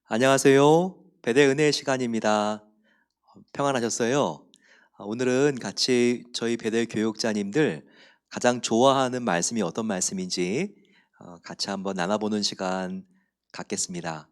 안녕하세요. 배대 은혜의 시간입니다. 평안하셨어요? 오늘은 같이 저희 배대 교육자님들 가장 좋아하는 말씀이 어떤 말씀인지 같이 한번 나눠보는 시간 갖겠습니다.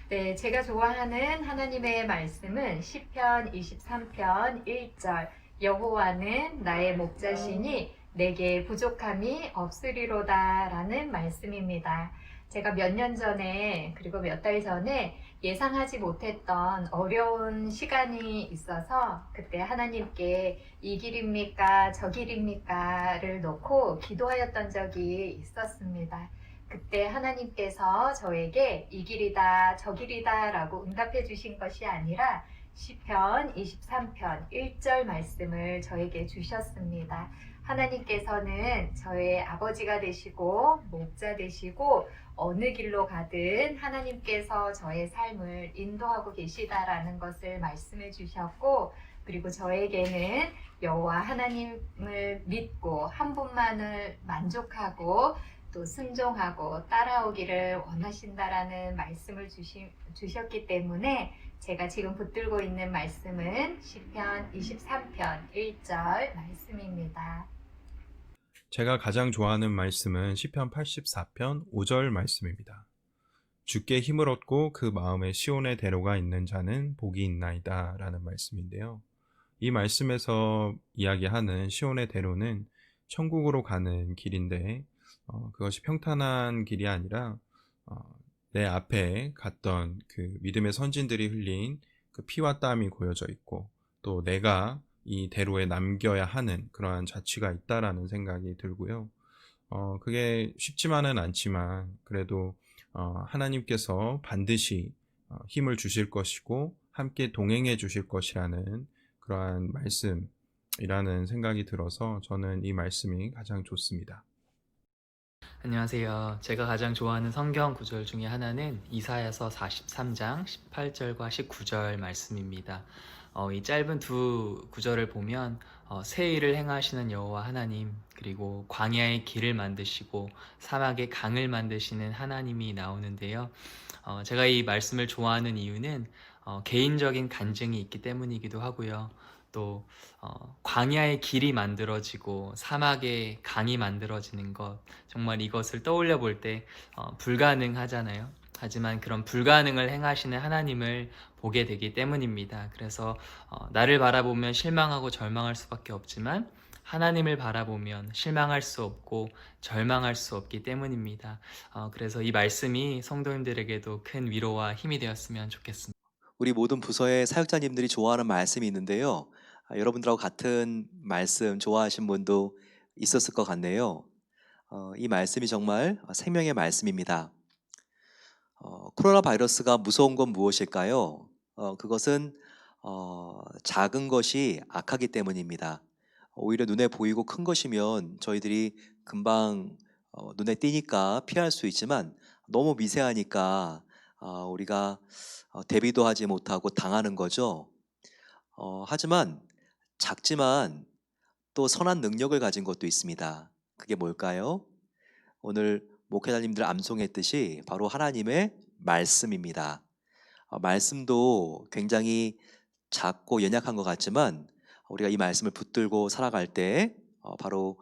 네, 제가 좋아하는 하나님의 말씀은 시편 23편 1절 여호와는 나의 목자시니 내게 부족함이 없으리로다라는 말씀입니다. 제가 몇 년 전에 그리고 몇 달 전에 예상하지 못했던 어려운 시간이 있어서 그때 하나님께 이 길입니까 저 길입니까를 놓고 기도하였던 적이 있었습니다. 그때 하나님께서 저에게 이 길이다 저 길이다 라고 응답해 주신 것이 아니라 시편 23편 1절 말씀을 저에게 주셨습니다. 하나님께서는 저의 아버지가 되시고 목자 되시고 어느 길로 가든 하나님께서 저의 삶을 인도하고 계시다라는 것을 말씀해 주셨고, 그리고 저에게는 여호와 하나님을 믿고 한 분만을 만족하고 또 순종하고 따라오기를 원하신다라는 말씀을 주셨기 때문에 제가 지금 붙들고 있는 말씀은 시편 23편 1절 말씀입니다. 제가 가장 좋아하는 말씀은 시편 84편 5절 말씀입니다. 주께 힘을 얻고 그 마음에 시온의 대로가 있는 자는 복이 있나이다 라는 말씀인데요. 이 말씀에서 이야기하는 시온의 대로는 천국으로 가는 길인데 그것이 평탄한 길이 아니라 어, 내 앞에 갔던 그 믿음의 선진들이 흘린 그 피와 땀이 고여져 있고 또 내가 이 대로에 남겨야 하는 그러한 자취가 있다라는 생각이 들고요. 그게 쉽지만은 않지만 그래도 하나님께서 반드시 힘을 주실 것이고 함께 동행해 주실 것이라는 그러한 말씀이라는 생각이 들어서 저는 이 말씀이 가장 좋습니다. 안녕하세요. 제가 가장 좋아하는 성경 구절 중에 하나는 이사야서 43장 18절과 19절 말씀입니다. 이 짧은 두 구절을 보면 새 일을 행하시는 여호와 하나님, 그리고 광야의 길을 만드시고 사막의 강을 만드시는 하나님이 나오는데요. 제가 이 말씀을 좋아하는 이유는 개인적인 간증이 있기 때문이기도 하고요. 또 광야의 길이 만들어지고 사막의 강이 만들어지는 것, 정말 이것을 떠올려 볼 때 불가능하잖아요. 하지만 그런 불가능을 행하시는 하나님을 보게 되기 때문입니다. 그래서 나를 바라보면 실망하고 절망할 수밖에 없지만 하나님을 바라보면 실망할 수 없고 절망할 수 없기 때문입니다. 그래서 이 말씀이 성도님들에게도 큰 위로와 힘이 되었으면 좋겠습니다. 우리 모든 부서의 사역자님들이 좋아하는 말씀이 있는데요. 여러분들하고 같은 말씀 좋아하신 분도 있었을 것 같네요. 이 말씀이 정말 생명의 말씀입니다. 코로나 바이러스가 무서운 건 무엇일까요? 그것은 작은 것이 악하기 때문입니다. 오히려 눈에 보이고 큰 것이면 저희들이 금방 눈에 띄니까 피할 수 있지만 너무 미세하니까 우리가 대비도 하지 못하고 당하는 거죠. 하지만 작지만 또 선한 능력을 가진 것도 있습니다. 그게 뭘까요? 오늘 목회자님들 암송했듯이 바로 하나님의 말씀입니다. 말씀도 굉장히 작고 연약한 것 같지만 우리가 이 말씀을 붙들고 살아갈 때 바로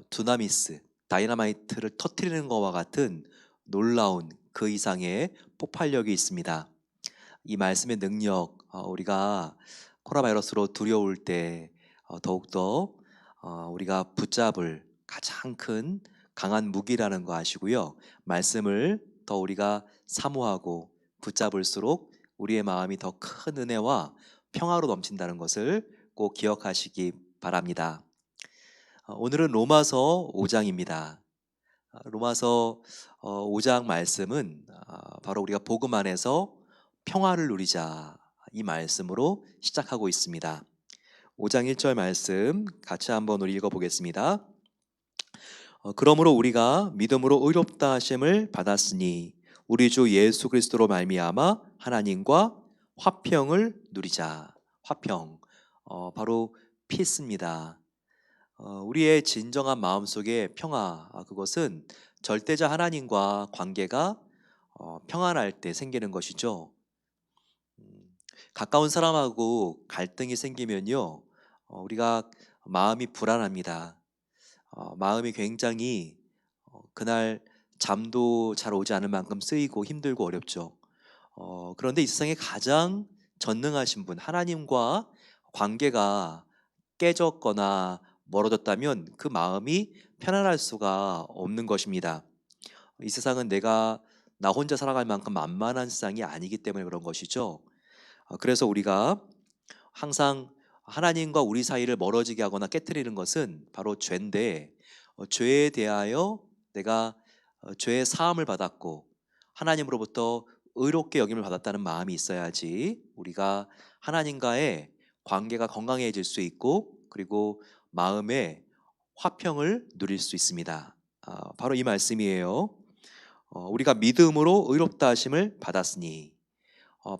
두나미스, 다이너마이트를 터뜨리는 것과 같은 놀라운 그 이상의 폭발력이 있습니다. 이 말씀의 능력, 우리가 코로나 바이러스로 두려울 때 더욱더 우리가 붙잡을 가장 큰 강한 무기라는 거 아시고요. 말씀을 더 우리가 사모하고 붙잡을수록 우리의 마음이 더 큰 은혜와 평화로 넘친다는 것을 꼭 기억하시기 바랍니다. 오늘은 로마서 5장입니다. 로마서 5장 말씀은 바로 우리가 복음 안에서 평화를 누리자 이 말씀으로 시작하고 있습니다. 5장 1절 말씀 같이 한번 우리 읽어보겠습니다. 그러므로 우리가 믿음으로 의롭다 하심을 받았으니 우리 주 예수 그리스도로 말미암아 하나님과 화평을 누리자. 화평, 바로 피스입니다. 우리의 진정한 마음속의 평화, 그것은 절대자 하나님과 관계가 평안할 때 생기는 것이죠. 가까운 사람하고 갈등이 생기면요, 우리가 마음이 불안합니다. 마음이 굉장히 그날 잠도 잘 오지 않을 만큼 쓰이고 힘들고 어렵죠. 그런데 이 세상에 가장 전능하신 분, 하나님과 관계가 깨졌거나 멀어졌다면 그 마음이 편안할 수가 없는 것입니다. 이 세상은 내가 나 혼자 살아갈 만큼 만만한 세상이 아니기 때문에 그런 것이죠. 그래서 우리가 항상 하나님과 우리 사이를 멀어지게 하거나 깨뜨리는 것은 바로 죄인데, 죄에 대하여 내가 죄의 사함을 받았고 하나님으로부터 의롭게 여김을 받았다는 마음이 있어야지 우리가 하나님과의 관계가 건강해질 수 있고, 그리고 마음의 화평을 누릴 수 있습니다. 바로 이 말씀이에요. 우리가 믿음으로 의롭다 하심을 받았으니,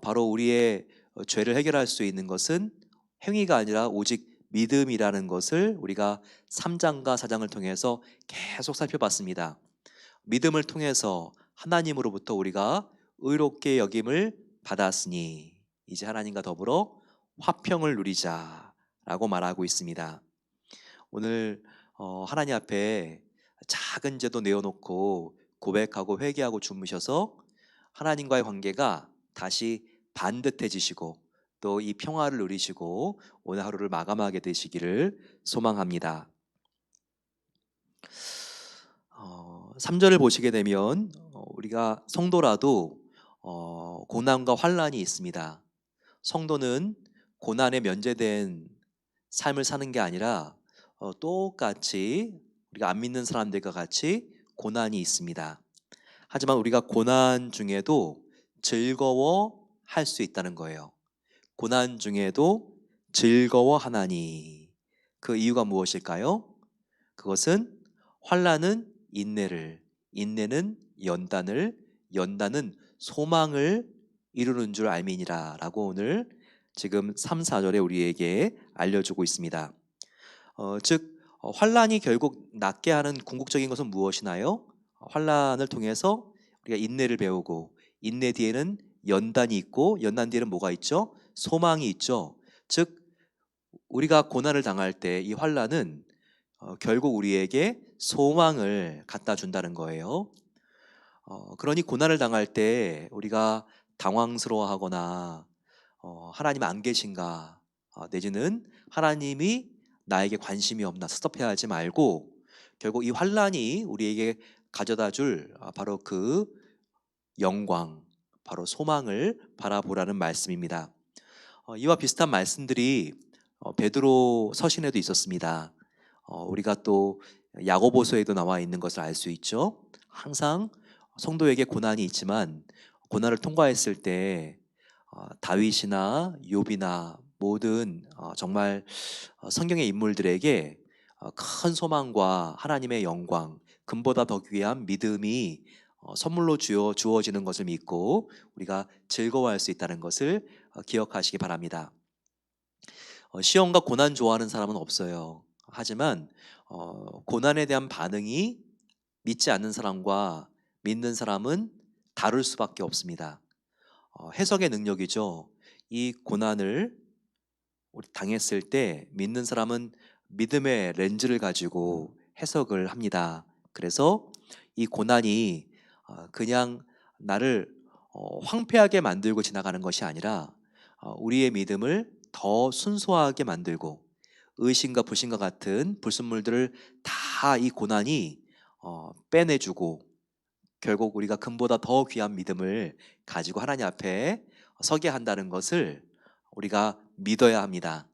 바로 우리의 죄를 해결할 수 있는 것은 행위가 아니라 오직 믿음이라는 것을 우리가 3장과 4장을 통해서 계속 살펴봤습니다. 믿음을 통해서 하나님으로부터 우리가 의롭게 여김을 받았으니 이제 하나님과 더불어 화평을 누리자라고 말하고 있습니다. 오늘 하나님 앞에 작은 죄도 내어놓고 고백하고 회개하고 주무셔서 하나님과의 관계가 다시 반듯해지시고 또 이 평화를 누리시고 오늘 하루를 마감하게 되시기를 소망합니다. 3절을 보시게 되면 우리가 성도라도 고난과 환난이 있습니다. 성도는 고난에 면제된 삶을 사는 게 아니라 똑같이 우리가 안 믿는 사람들과 같이 고난이 있습니다. 하지만 우리가 고난 중에도 즐거워할 수 있다는 거예요. 고난 중에도 즐거워하나니. 그 이유가 무엇일까요? 그것은 환난은 인내를, 인내는 연단을, 연단은 소망을 이루는 줄 알미니라 라고 오늘 지금 3, 4절에 우리에게 알려주고 있습니다. 즉 환난이 결국 낫게 하는 궁극적인 것은 무엇이나요? 환난을 통해서 우리가 인내를 배우고, 인내 뒤에는 연단이 있고, 연단 뒤에는 뭐가 있죠? 소망이 있죠. 즉 우리가 고난을 당할 때 이 환난은 결국 우리에게 소망을 갖다 준다는 거예요. 그러니 고난을 당할 때 우리가 당황스러워하거나 하나님 안 계신가, 내지는 하나님이 나에게 관심이 없나 섭섭해하지 말고 결국 이 환난이 우리에게 가져다 줄 바로 그 영광, 바로 소망을 바라보라는 말씀입니다. 이와 비슷한 말씀들이 베드로 서신에도 있었습니다. 우리가 또 야고보서에도 나와 있는 것을 알 수 있죠. 항상 성도에게 고난이 있지만 고난을 통과했을 때 다윗이나 욥이나 모든 정말 성경의 인물들에게 큰 소망과 하나님의 영광, 금보다 더 귀한 믿음이 선물로 주어지는 것을 믿고 우리가 즐거워할 수 있다는 것을 기억하시기 바랍니다. 시험과 고난 좋아하는 사람은 없어요. 하지만 고난에 대한 반응이 믿지 않는 사람과 믿는 사람은 다를 수밖에 없습니다. 해석의 능력이죠. 이 고난을 당했을 때 믿는 사람은 믿음의 렌즈를 가지고 해석을 합니다. 그래서 이 고난이 그냥 나를 황폐하게 만들고 지나가는 것이 아니라 우리의 믿음을 더 순수하게 만들고 의심과 불신과 같은 불순물들을 다 이 고난이 빼내주고 결국 우리가 금보다 더 귀한 믿음을 가지고 하나님 앞에 서게 한다는 것을 우리가 믿어야 합니다.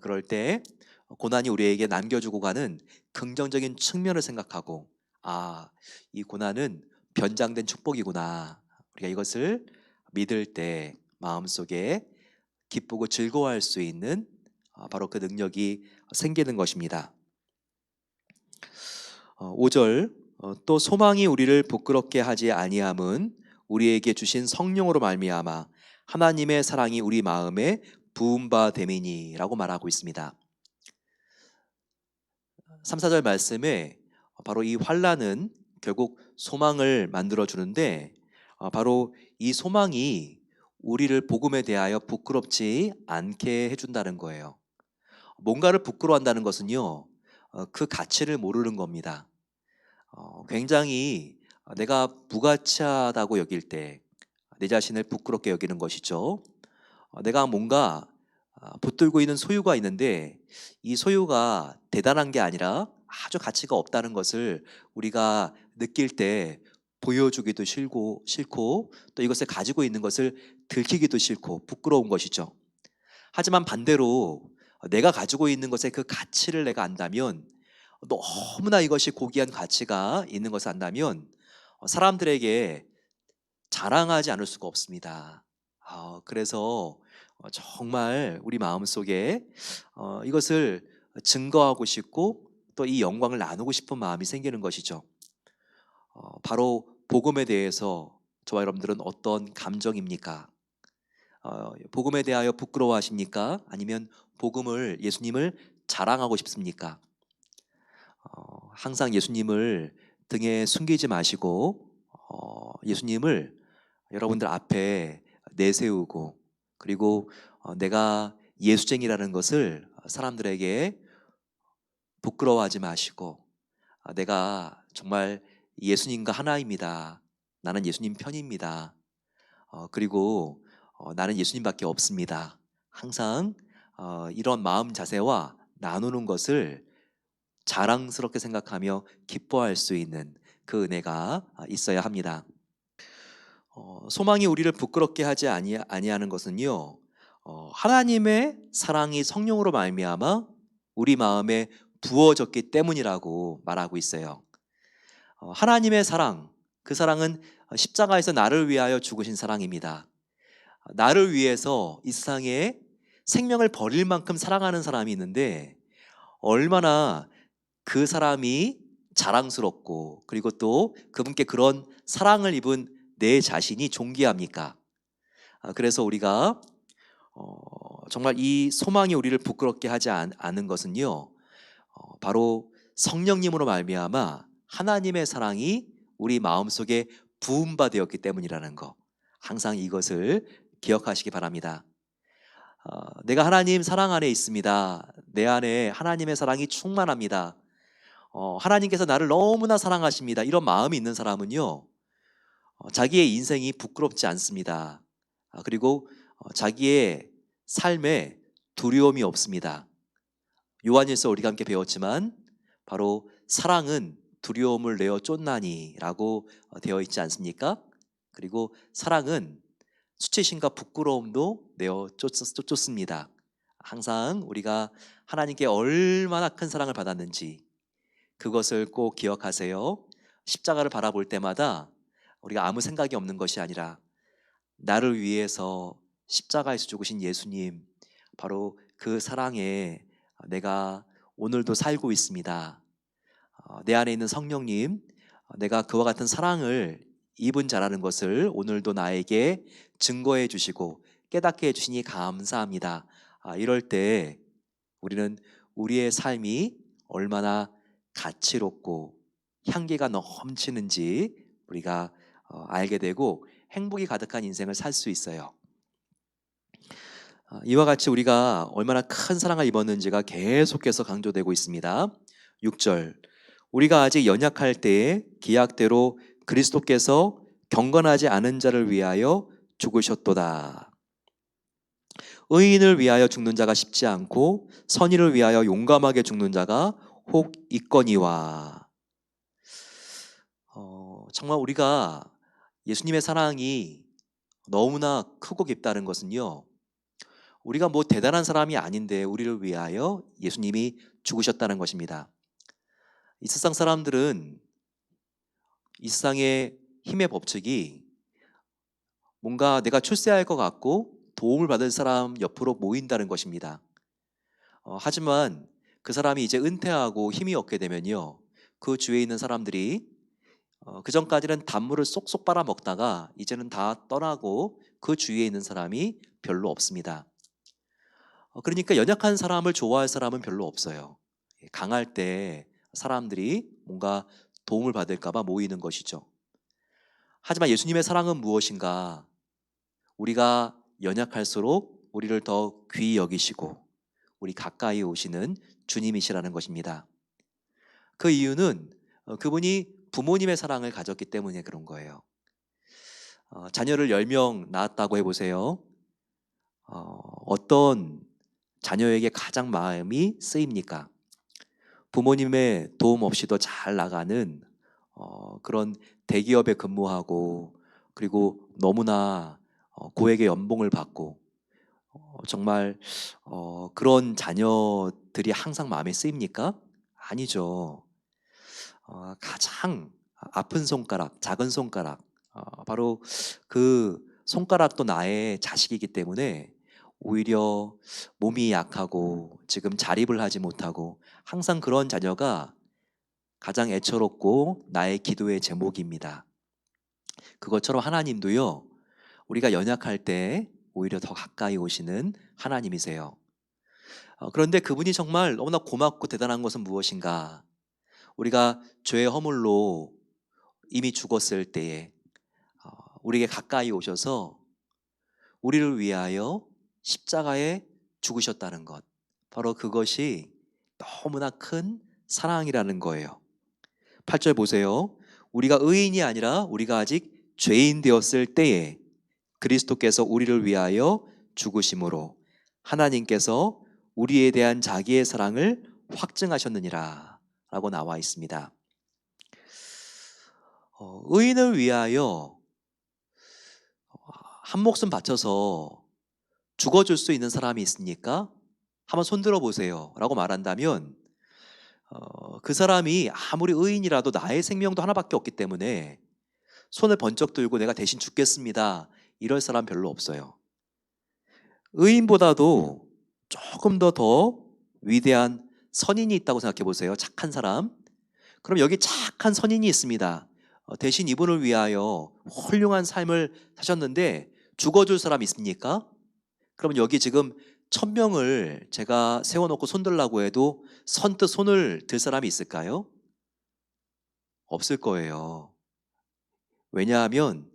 그럴 때 고난이 우리에게 남겨주고 가는 긍정적인 측면을 생각하고 이 고난은 변장된 축복이구나, 우리가 이것을 믿을 때 마음속에 기쁘고 즐거워할 수 있는 바로 그 능력이 생기는 것입니다. 5절 또 소망이 우리를 부끄럽게 하지 아니함은 우리에게 주신 성령으로 말미암아 하나님의 사랑이 우리 마음에 부은 바 됨이니라고 말하고 있습니다. 3, 4절 말씀에 바로 이 환난은 결국 소망을 만들어 주는데 바로 이 소망이 우리를 복음에 대하여 부끄럽지 않게 해준다는 거예요. 뭔가를 부끄러워한다는 것은요, 그 가치를 모르는 겁니다. 굉장히 내가 무가치하다고 여길 때 내 자신을 부끄럽게 여기는 것이죠. 내가 뭔가 붙들고 있는 소유가 있는데 이 소유가 대단한 게 아니라 아주 가치가 없다는 것을 우리가 느낄 때 보여주기도 싫고 또 이것을 가지고 있는 것을 들키기도 싫고 부끄러운 것이죠. 하지만 반대로 내가 가지고 있는 것의 그 가치를 내가 안다면, 너무나 이것이 고귀한 가치가 있는 것을 안다면 사람들에게 자랑하지 않을 수가 없습니다. 그래서 정말 우리 마음속에 이것을 증거하고 싶고 또 이 영광을 나누고 싶은 마음이 생기는 것이죠. 바로 복음에 대해서 저와 여러분들은 어떤 감정입니까? 복음에 대하여 부끄러워하십니까? 아니면 예수님을 자랑하고 싶습니까? 항상 예수님을 등에 숨기지 마시고 예수님을 여러분들 앞에 내세우고, 그리고 내가 예수쟁이라는 것을 사람들에게 부끄러워하지 마시고, 내가 정말 예수님과 하나입니다. 나는 예수님 편입니다. 그리고 나는 예수님밖에 없습니다. 항상 이런 마음 자세와 나누는 것을 자랑스럽게 생각하며 기뻐할 수 있는 그 은혜가 있어야 합니다. 소망이 우리를 부끄럽게 하지 아니하는 것은요, 하나님의 사랑이 성령으로 말미암아 우리 마음에 부어졌기 때문이라고 말하고 있어요. 하나님의 사랑, 그 사랑은 십자가에서 나를 위하여 죽으신 사랑입니다. 나를 위해서 이 세상에 생명을 버릴 만큼 사랑하는 사람이 있는데 얼마나 그 사람이 자랑스럽고, 그리고 또 그분께 그런 사랑을 입은 내 자신이 존귀합니까? 그래서 우리가 정말 이 소망이 우리를 부끄럽게 하지 않은 것은요, 바로 성령님으로 말미암아 하나님의 사랑이 우리 마음속에 부음바 되었기 때문이라는 거, 항상 이것을 기억하시기 바랍니다. 내가 하나님 사랑 안에 있습니다. 내 안에 하나님의 사랑이 충만합니다. 하나님께서 나를 너무나 사랑하십니다. 이런 마음이 있는 사람은요, 자기의 인생이 부끄럽지 않습니다. 그리고 자기의 삶에 두려움이 없습니다. 요한일서 우리가 함께 배웠지만 바로 사랑은 두려움을 내어 쫓나니 라고 되어 있지 않습니까? 그리고 사랑은 수치심과 부끄러움도 내어 쫓습니다. 항상 우리가 하나님께 얼마나 큰 사랑을 받았는지 그것을 꼭 기억하세요. 십자가를 바라볼 때마다 우리가 아무 생각이 없는 것이 아니라 나를 위해서 십자가에서 죽으신 예수님, 바로 그 사랑에 내가 오늘도 살고 있습니다. 내 안에 있는 성령님, 내가 그와 같은 사랑을 입은 자라는 것을 오늘도 나에게 증거해 주시고 깨닫게 해 주시니 감사합니다. 이럴 때 우리는 우리의 삶이 얼마나 가치롭고 향기가 넘치는지 우리가 알게 되고 행복이 가득한 인생을 살 수 있어요. 이와 같이 우리가 얼마나 큰 사랑을 입었는지가 계속해서 강조되고 있습니다. 6절, 우리가 아직 연약할 때에 기약대로 그리스도께서 경건하지 않은 자를 위하여 죽으셨도다. 의인을 위하여 죽는 자가 쉽지 않고 선의를 위하여 용감하게 죽는 자가 혹 있거니와. 정말 우리가 예수님의 사랑이 너무나 크고 깊다는 것은요, 우리가 뭐 대단한 사람이 아닌데 우리를 위하여 예수님이 죽으셨다는 것입니다. 이 세상 사람들은 이 세상의 힘의 법칙이 뭔가 내가 출세할 것 같고 도움을 받을 사람 옆으로 모인다는 것입니다. 하지만 그 사람이 이제 은퇴하고 힘이 없게 되면요, 그 주위에 있는 사람들이 그 전까지는 단물을 쏙쏙 빨아먹다가 이제는 다 떠나고 그 주위에 있는 사람이 별로 없습니다. 그러니까 연약한 사람을 좋아할 사람은 별로 없어요. 강할 때 사람들이 뭔가 도움을 받을까 봐 모이는 것이죠. 하지만 예수님의 사랑은 무엇인가? 우리가 연약할수록 우리를 더 귀히 여기시고 우리 가까이 오시는 주님이시라는 것입니다. 그 이유는 그분이 부모님의 사랑을 가졌기 때문에 그런 거예요. 자녀를 10명 낳았다고 해보세요. 어떤 자녀에게 가장 마음이 쓰입니까? 부모님의 도움 없이도 잘 나가는 그런 대기업에 근무하고 그리고 너무나 고액의 연봉을 받고 정말 그런 자녀들이 항상 마음에 쓰입니까? 아니죠. 가장 아픈 손가락, 작은 손가락, 바로 그 손가락도 나의 자식이기 때문에 오히려 몸이 약하고 지금 자립을 하지 못하고 항상 그런 자녀가 가장 애처롭고 나의 기도의 제목입니다. 그것처럼 하나님도요, 우리가 연약할 때 오히려 더 가까이 오시는 하나님이세요. 그런데 그분이 정말 너무나 고맙고 대단한 것은 무엇인가? 우리가 죄의 허물로 이미 죽었을 때에 우리에게 가까이 오셔서 우리를 위하여 십자가에 죽으셨다는 것. 바로 그것이 너무나 큰 사랑이라는 거예요. 8절 보세요. 우리가 의인이 아니라 우리가 아직 죄인 되었을 때에 그리스도께서 우리를 위하여 죽으심으로 하나님께서 우리에 대한 자기의 사랑을 확증하셨느니라 라고 나와 있습니다. 의인을 위하여 한 목숨 바쳐서 죽어줄 수 있는 사람이 있습니까? 한번 손들어 보세요 라고 말한다면 그 사람이 아무리 의인이라도 나의 생명도 하나밖에 없기 때문에 손을 번쩍 들고 내가 대신 죽겠습니다 이럴 사람 별로 없어요. 의인보다도 조금 더 위대한 선인이 있다고 생각해 보세요. 착한 사람. 그럼 여기 착한 선인이 있습니다. 대신 이분을 위하여 훌륭한 삶을 사셨는데 죽어줄 사람 있습니까? 그러면 여기 지금 1000명을 제가 세워놓고 손들라고 해도 선뜻 손을 들 사람이 있을까요? 없을 거예요. 왜냐하면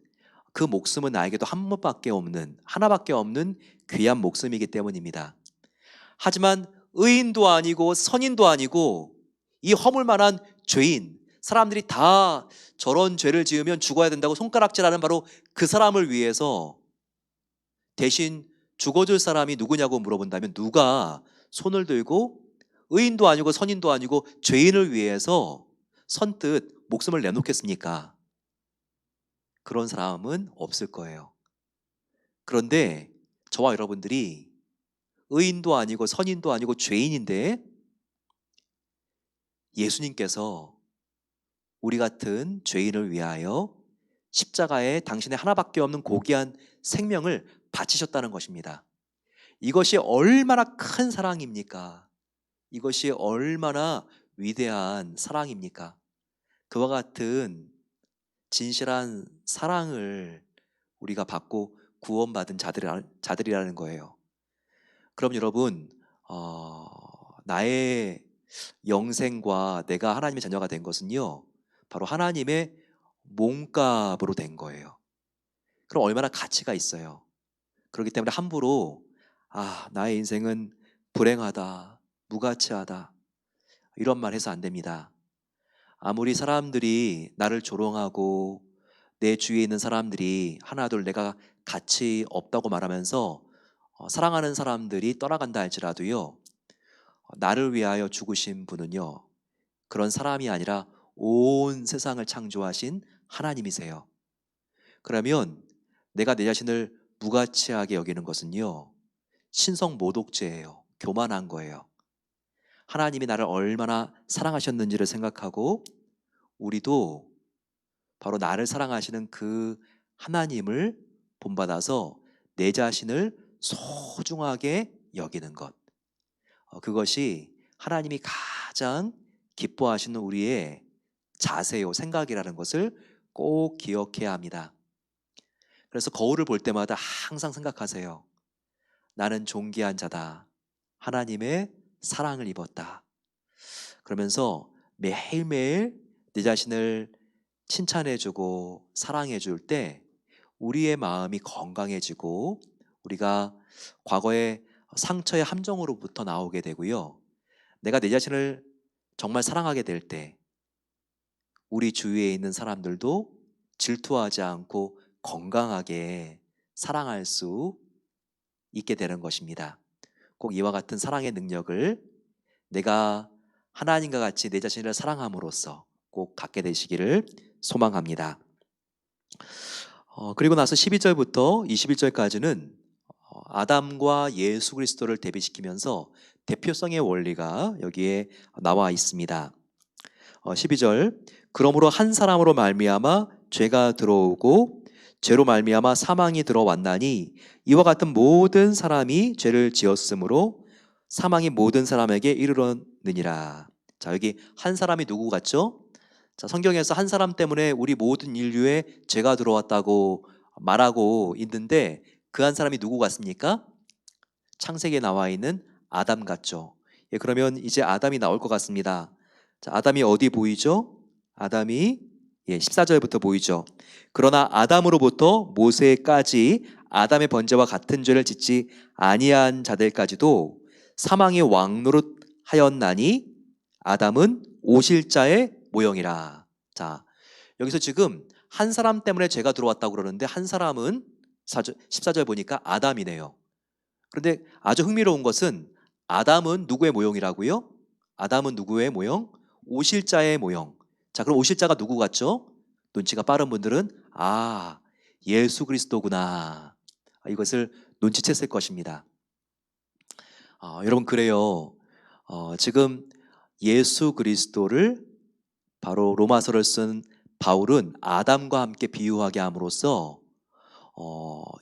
그 목숨은 나에게도 하나밖에 없는 귀한 목숨이기 때문입니다. 하지만 의인도 아니고 선인도 아니고 이 허물만한 죄인, 사람들이 다 저런 죄를 지으면 죽어야 된다고 손가락질하는 바로 그 사람을 위해서 대신 죽어줄 사람이 누구냐고 물어본다면 누가 손을 들고 의인도 아니고 선인도 아니고 죄인을 위해서 선뜻 목숨을 내놓겠습니까? 그런 사람은 없을 거예요. 그런데 저와 여러분들이 의인도 아니고 선인도 아니고 죄인인데 예수님께서 우리 같은 죄인을 위하여 십자가에 당신의 하나밖에 없는 고귀한 생명을 바치셨다는 것입니다. 이것이 얼마나 큰 사랑입니까? 이것이 얼마나 위대한 사랑입니까? 그와 같은 진실한 사랑을 우리가 받고 구원받은 자들이라는 거예요. 그럼 여러분, 나의 영생과 내가 하나님의 자녀가 된 것은요, 바로 하나님의 몸값으로 된 거예요. 그럼 얼마나 가치가 있어요. 그렇기 때문에 함부로 나의 인생은 불행하다, 무가치하다 이런 말 해서 안 됩니다. 아무리 사람들이 나를 조롱하고 내 주위에 있는 사람들이 하나둘 내가 가치 없다고 말하면서 사랑하는 사람들이 떠나간다 할지라도요, 나를 위하여 죽으신 분은요, 그런 사람이 아니라 온 세상을 창조하신 하나님이세요. 그러면 내가 내 자신을 무가치하게 여기는 것은요, 신성모독죄예요. 교만한 거예요. 하나님이 나를 얼마나 사랑하셨는지를 생각하고 우리도 바로 나를 사랑하시는 그 하나님을 본받아서 내 자신을 소중하게 여기는 것, 그것이 하나님이 가장 기뻐하시는 우리의 자세요, 생각이라는 것을 꼭 기억해야 합니다. 그래서 거울을 볼 때마다 항상 생각하세요. 나는 존귀한 자다. 하나님의 사랑을 입었다. 그러면서 매일매일 내 자신을 칭찬해주고 사랑해줄 때 우리의 마음이 건강해지고 우리가 과거의 상처의 함정으로부터 나오게 되고요. 내가 내 자신을 정말 사랑하게 될 때 우리 주위에 있는 사람들도 질투하지 않고 건강하게 사랑할 수 있게 되는 것입니다. 꼭 이와 같은 사랑의 능력을 내가 하나님과 같이 내 자신을 사랑함으로써 꼭 갖게 되시기를 소망합니다. 그리고 나서 12절부터 21절까지는 아담과 예수 그리스도를 대비시키면서 대표성의 원리가 여기에 나와 있습니다. 12절, 그러므로 한 사람으로 말미암아 죄가 들어오고 죄로 말미암아 사망이 들어왔나니 이와 같은 모든 사람이 죄를 지었으므로 사망이 모든 사람에게 이르렀느니라. 자, 여기 한 사람이 누구 같죠? 자, 성경에서 한 사람 때문에 우리 모든 인류에 죄가 들어왔다고 말하고 있는데 그 한 사람이 누구 같습니까? 창세기에 나와 있는 아담 같죠. 예, 그러면 이제 아담이 나올 것 같습니다. 자, 아담이 어디 보이죠? 아담이 14절부터 보이죠. 그러나 아담으로부터 모세까지 아담의 번제와 같은 죄를 짓지 아니한 자들까지도 사망의 왕노릇하였나니 아담은 오실자의 모형이라. 자, 여기서 지금 한 사람 때문에 죄가 들어왔다고 그러는데 한 사람은 14절 보니까 아담이네요. 그런데 아주 흥미로운 것은 아담은 누구의 모형이라고요? 아담은 누구의 모형? 오실자의 모형. 자, 그럼 오실자가 누구 같죠? 눈치가 빠른 분들은 예수 그리스도구나. 이것을 눈치챘을 것입니다. 여러분, 그래요. 지금 예수 그리스도를 바로 로마서를 쓴 바울은 아담과 함께 비유하게 함으로써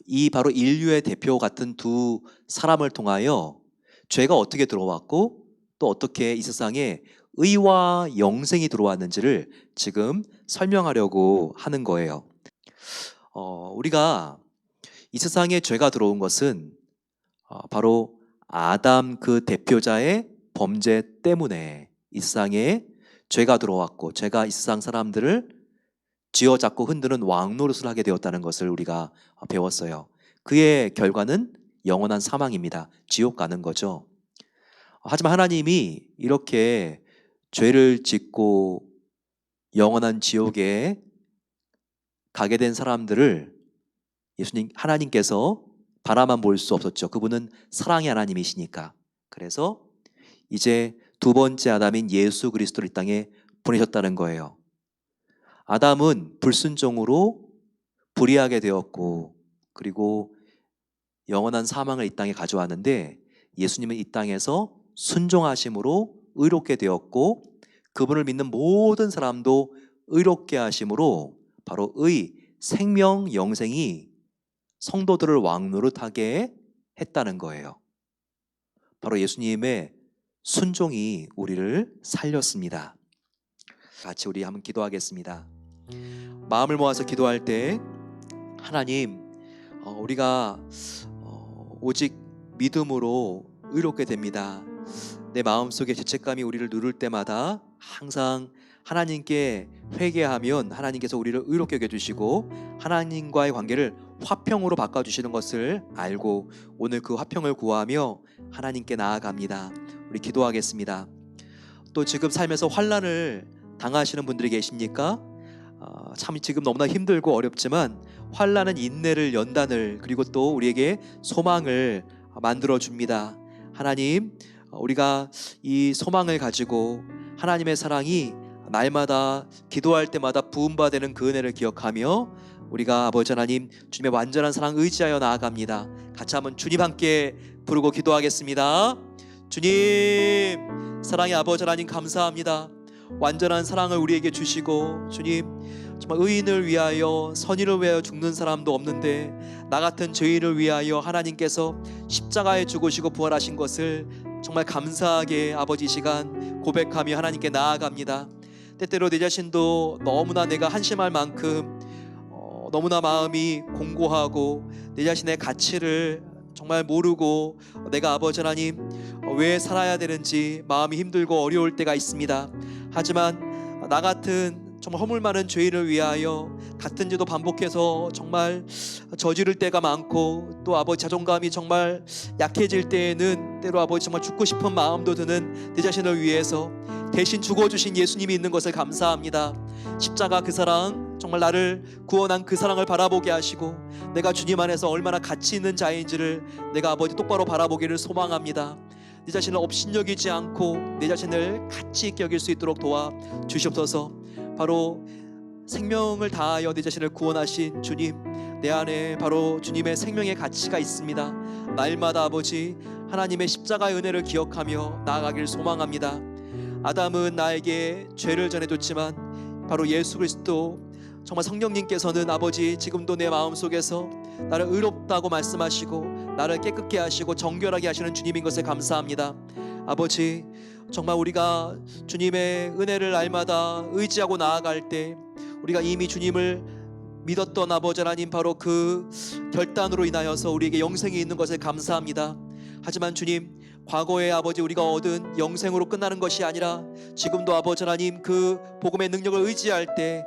이 바로 인류의 대표 같은 두 사람을 통하여 죄가 어떻게 들어왔고 또 어떻게 이 세상에 의와 영생이 들어왔는지를 지금 설명하려고 하는 거예요. 우리가 이 세상에 죄가 들어온 것은 바로 아담 그 대표자의 범죄 때문에 이 세상에 죄가 들어왔고 죄가 이 세상 사람들을 쥐어잡고 흔드는 왕노릇을 하게 되었다는 것을 우리가 배웠어요. 그의 결과는 영원한 사망입니다. 지옥 가는 거죠. 하지만 하나님이 이렇게 죄를 짓고 영원한 지옥에 가게 된 사람들을 하나님께서 바라만 볼 수 없었죠. 그분은 사랑의 하나님이시니까. 그래서 이제 두 번째 아담인 예수 그리스도를 이 땅에 보내셨다는 거예요. 아담은 불순종으로 불의하게 되었고 그리고 영원한 사망을 이 땅에 가져왔는데 예수님은 이 땅에서 순종하심으로 의롭게 되었고 그분을 믿는 모든 사람도 의롭게 하심으로 바로 생명, 영생이 성도들을 왕노릇하게 했다는 거예요. 바로 예수님의 순종이 우리를 살렸습니다. 같이 우리 한번 기도하겠습니다. 마음을 모아서 기도할 때 하나님, 우리가 오직 믿음으로 의롭게 됩니다. 내 마음속에 죄책감이 우리를 누를 때마다 항상 하나님께 회개하면 하나님께서 우리를 의롭게 여겨주시고 하나님과의 관계를 화평으로 바꿔주시는 것을 알고 오늘 그 화평을 구하며 하나님께 나아갑니다. 우리 기도하겠습니다. 또 지금 삶에서 환난을 당하시는 분들이 계십니까? 참 지금 너무나 힘들고 어렵지만 환난은 인내를 연단을 그리고 또 우리에게 소망을 만들어 줍니다. 하나님, 우리가 이 소망을 가지고 하나님의 사랑이 날마다 기도할 때마다 부음받는 그 은혜를 기억하며 우리가 아버지 하나님 주님의 완전한 사랑 의지하여 나아갑니다. 같이 한번 주님 함께 부르고 기도하겠습니다. 주님, 사랑의 아버지 하나님 감사합니다. 완전한 사랑을 우리에게 주시고 주님 정말 의인을 위하여 선인을 위하여 죽는 사람도 없는데 나 같은 죄인을 위하여 하나님께서 십자가에 죽으시고 부활하신 것을 정말 감사하게 아버지 이 시간 고백하며 하나님께 나아갑니다. 때때로 내 자신도 너무나 내가 한심할 만큼 너무나 마음이 공고하고 내 자신의 가치를 정말 모르고 내가 아버지 하나님 왜 살아야 되는지 마음이 힘들고 어려울 때가 있습니다. 하지만 나 같은 정말 허물 많은 죄인을 위하여 같은 죄도 반복해서 정말 저지를 때가 많고, 또 아버지 자존감이 정말 약해질 때에는 때로 아버지 정말 죽고 싶은 마음도 드는 내 자신을 위해서 대신 죽어주신 예수님이 있는 것을 감사합니다. 십자가 그 사랑, 정말 나를 구원한 그 사랑을 바라보게 하시고 내가 주님 안에서 얼마나 가치 있는 자인지를 내가 아버지 똑바로 바라보기를 소망합니다. 내 자신을 업신여기지 않고 내 자신을 가치 있게 여길 수 있도록 도와 주시옵소서. 바로 생명을 다하여 내 자신을 구원하신 주님, 내 안에 바로 주님의 생명의 가치가 있습니다. 날마다 아버지 하나님의 십자가의 은혜를 기억하며 나아가길 소망합니다. 아담은 나에게 죄를 전해줬지만 바로 예수 그리스도, 정말 성령님께서는 아버지 지금도 내 마음속에서 나를 의롭다고 말씀하시고 나를 깨끗게 하시고 정결하게 하시는 주님인 것에 감사합니다. 아버지, 정말 우리가 주님의 은혜를 날마다 의지하고 나아갈 때 우리가 이미 주님을 믿었던 아버지 하나님, 바로 그 결단으로 인하여서 우리에게 영생이 있는 것에 감사합니다. 하지만 주님, 과거에 아버지 우리가 얻은 영생으로 끝나는 것이 아니라 지금도 아버지 하나님 그 복음의 능력을 의지할 때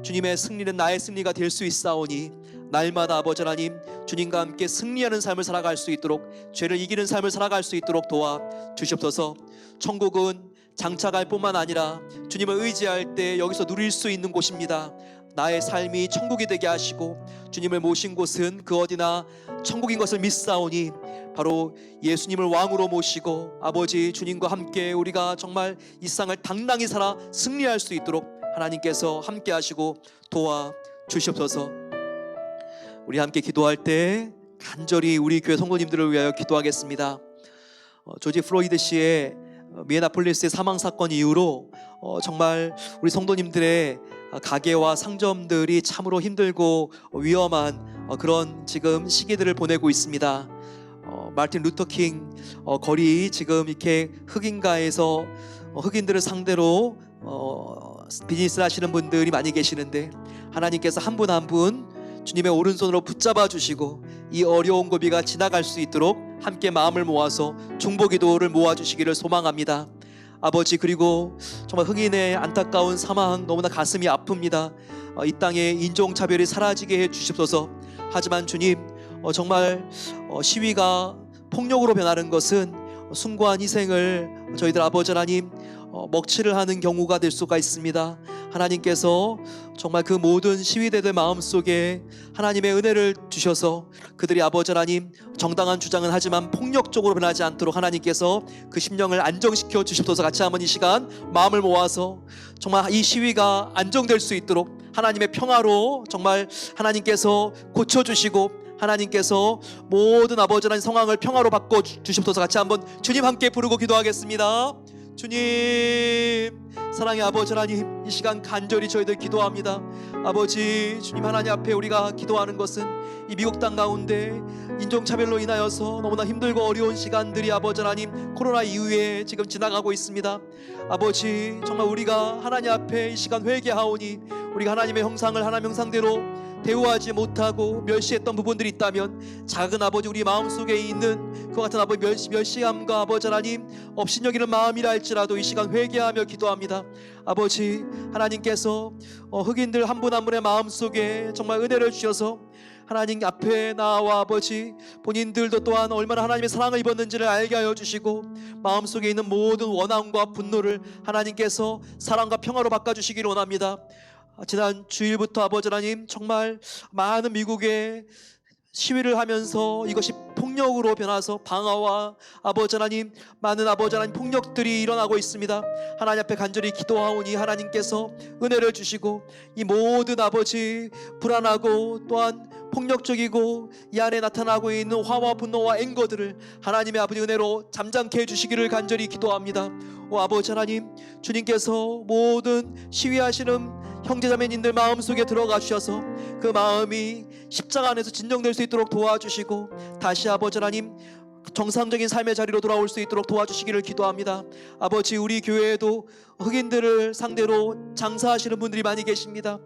주님의 승리는 나의 승리가 될 수 있사오니 날마다 아버지 하나님 주님과 함께 승리하는 삶을 살아갈 수 있도록, 죄를 이기는 삶을 살아갈 수 있도록 도와 주시옵소서. 천국은 장차갈 뿐만 아니라 주님을 의지할 때 여기서 누릴 수 있는 곳입니다. 나의 삶이 천국이 되게 하시고 주님을 모신 곳은 그 어디나 천국인 것을 믿사오니 바로 예수님을 왕으로 모시고 아버지 주님과 함께 우리가 정말 이 세상을 당당히 살아 승리할 수 있도록 하나님께서 함께 하시고 도와 주시옵소서. 우리 함께 기도할 때 간절히 우리 교회 성도님들을 위하여 기도하겠습니다. 조지 프로이드 씨의 미네아폴리스의 사망 사건 이후로 정말 우리 성도님들의 가게와 상점들이 참으로 힘들고 위험한 그런 지금 시기들을 보내고 있습니다. 마틴 루터 킹 거리 지금 이렇게 흑인가에서 흑인들을 상대로 비즈니스를 하시는 분들이 많이 계시는데 하나님께서 한 분 한 분 주님의 오른손으로 붙잡아 주시고 이 어려운 고비가 지나갈 수 있도록 함께 마음을 모아서 중보기도를 모아주시기를 소망합니다. 아버지, 그리고 정말 흑인의 안타까운 사망 너무나 가슴이 아픕니다. 이 땅에 인종차별이 사라지게 해 주십소서. 하지만 주님, 정말 시위가 폭력으로 변하는 것은 숭고한 희생을 저희들 아버지 하나님 먹칠을 하는 경우가 될 수가 있습니다. 하나님께서 정말 그 모든 시위대들 마음속에 하나님의 은혜를 주셔서 그들이 아버지 하나님 정당한 주장은 하지만 폭력적으로 변하지 않도록 하나님께서 그 심령을 안정시켜 주십소서. 같이 한번 이 시간 마음을 모아서 정말 이 시위가 안정될 수 있도록 하나님의 평화로 정말 하나님께서 고쳐주시고 하나님께서 모든 아버지 하나님 상황을 평화로 바꿔 주십소서. 같이 한번 주님 함께 부르고 기도하겠습니다. 주님, 사랑의 아버지 하나님, 이 시간 간절히 저희들 기도합니다. 아버지 주님, 하나님 앞에 우리가 기도하는 것은 이 미국 땅 가운데 인종차별로 인하여서 너무나 힘들고 어려운 시간들이 아버지 하나님 코로나 이후에 지금 지나가고 있습니다. 아버지, 정말 우리가 하나님 앞에 이 시간 회개하오니 우리가 하나님의 형상을 하나님 형상대로 대우하지 못하고 멸시했던 부분들이 있다면 작은 아버지 우리 마음속에 있는 그 같은 아버지 멸시함과 아버지 하나님 업신여기는 마음이라 할지라도 이 시간 회개하며 기도합니다. 아버지 하나님께서 흑인들 한 분 한 분의 마음속에 정말 은혜를 주셔서 하나님 앞에 나와 아버지 본인들도 또한 얼마나 하나님의 사랑을 입었는지를 알게 하여 주시고 마음속에 있는 모든 원함과 분노를 하나님께서 사랑과 평화로 바꿔주시기를 원합니다. 지난 주일부터 아버지 하나님 정말 많은 미국의 시위를 하면서 이것이 폭력으로 변해서 방화와 아버지 하나님 많은 아버지 하나님 폭력들이 일어나고 있습니다. 하나님 앞에 간절히 기도하오니 하나님께서 은혜를 주시고 이 모든 아버지 불안하고 또한 폭력적이고 이 안에 나타나고 있는 화와 분노와 앵거들을 하나님의 아버지 은혜로 잠잠케 해주시기를 간절히 기도합니다. 오 아버지 하나님, 주님께서 모든 시위하시는 형제자매님들 마음속에 들어가 주셔서 그 마음이 십자가 안에서 진정될 수 있도록 도와주시고 다시 아버지 하나님 정상적인 삶의 자리로 돌아올 수 있도록 도와주시기를 기도합니다. 아버지, 우리 교회에도 흑인들을 상대로 장사하시는 분들이 많이 계십니다.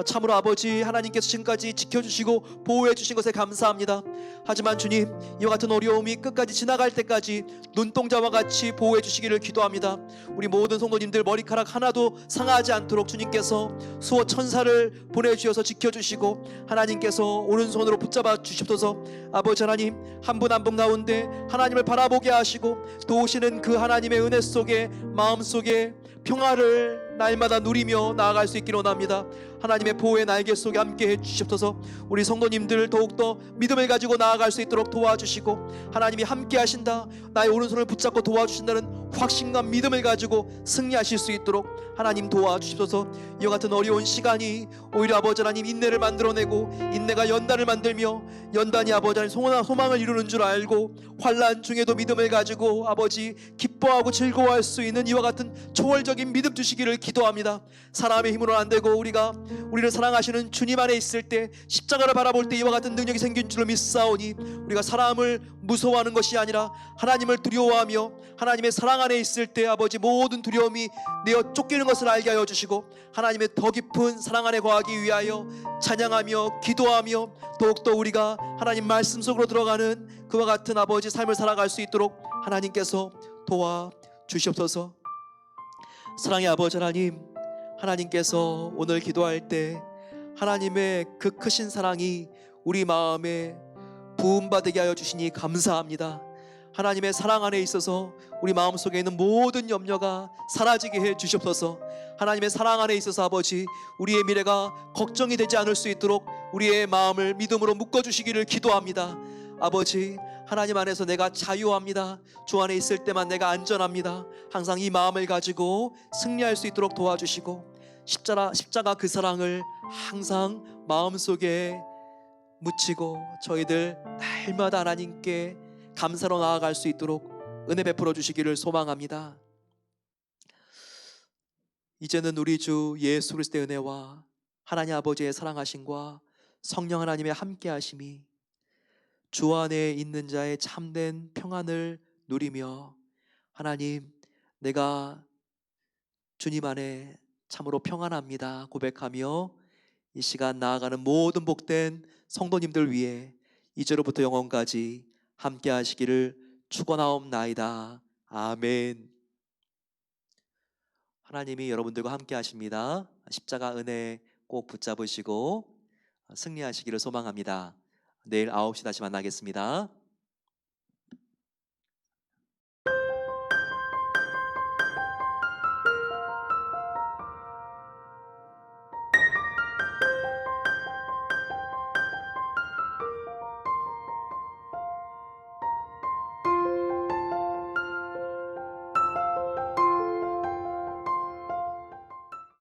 참으로 아버지, 하나님께서 지금까지 지켜주시고 보호해 주신 것에 감사합니다. 하지만 주님, 이와 같은 어려움이 끝까지 지나갈 때까지 눈동자와 같이 보호해 주시기를 기도합니다. 우리 모든 성도님들 머리카락 하나도 상하지 않도록 주님께서 수호 천사를 보내주셔서 지켜주시고 하나님께서 오른손으로 붙잡아 주시옵소서. 아버지 하나님, 한 분 한 분 가운데 하나님을 바라보게 하시고 도우시는 그 하나님의 은혜 속에 마음속에 평화를 날마다 누리며 나아갈 수 있기를 원합니다. 하나님의 보호의 날개 속에 함께 해주시옵소서. 우리 성도님들 더욱더 믿음을 가지고 나아갈 수 있도록 도와주시고 하나님이 함께 하신다, 나의 오른손을 붙잡고 도와주신다는 확신과 믿음을 가지고 승리하실 수 있도록 하나님 도와주시옵소서. 이와 같은 어려운 시간이 오히려 아버지 하나님 인내를 만들어내고 인내가 연단을 만들며 연단이 아버지 하나님 소망을 이루는 줄 알고 환난 중에도 믿음을 가지고 아버지 기뻐하고 즐거워할 수 있는 이와 같은 초월적인 믿음 주시기를 기도합니다. 사람의 힘으로는 안 되고 우리를 사랑하시는 주님 안에 있을 때 십자가를 바라볼 때 이와 같은 능력이 생긴 줄로 믿사오니 우리가 사람을 무서워하는 것이 아니라 하나님을 두려워하며 하나님의 사랑 안에 있을 때 아버지 모든 두려움이 내어 쫓기는 것을 알게 하여 주시고 하나님의 더 깊은 사랑 안에 거하기 위하여 찬양하며 기도하며 더욱더 우리가 하나님 말씀 속으로 들어가는 그와 같은 아버지 삶을 살아갈 수 있도록 하나님께서 도와주시옵소서. 사랑의 아버지 하나님, 하나님께서 오늘 기도할 때 하나님의 그 크신 사랑이 우리 마음에 부음받게 하여 주시니 감사합니다. 하나님의 사랑 안에 있어서 우리 마음속에 있는 모든 염려가 사라지게 해 주시옵소서. 하나님의 사랑 안에 있어서 아버지 우리의 미래가 걱정이 되지 않을 수 있도록 우리의 마음을 믿음으로 묶어주시기를 기도합니다. 아버지, 하나님 안에서 내가 자유합니다. 주 안에 있을 때만 내가 안전합니다. 항상 이 마음을 가지고 승리할 수 있도록 도와주시고 십자가 그 사랑을 항상 마음속에 묻히고 저희들 날마다 하나님께 감사로 나아갈 수 있도록 은혜 베풀어 주시기를 소망합니다. 이제는 우리 주 예수 그리스도의 은혜와 하나님 아버지의 사랑하심과 성령 하나님의 함께하심이 주 안에 있는 자의 참된 평안을 누리며 하나님, 내가 주님 안에 참으로 평안합니다 고백하며 이 시간 나아가는 모든 복된 성도님들 위해 이제로부터 영원까지 함께 하시기를 축원하옵나이다. 아멘. 하나님이 여러분들과 함께 하십니다. 십자가 은혜 꼭 붙잡으시고 승리하시기를 소망합니다. 내일 9시 다시 만나겠습니다.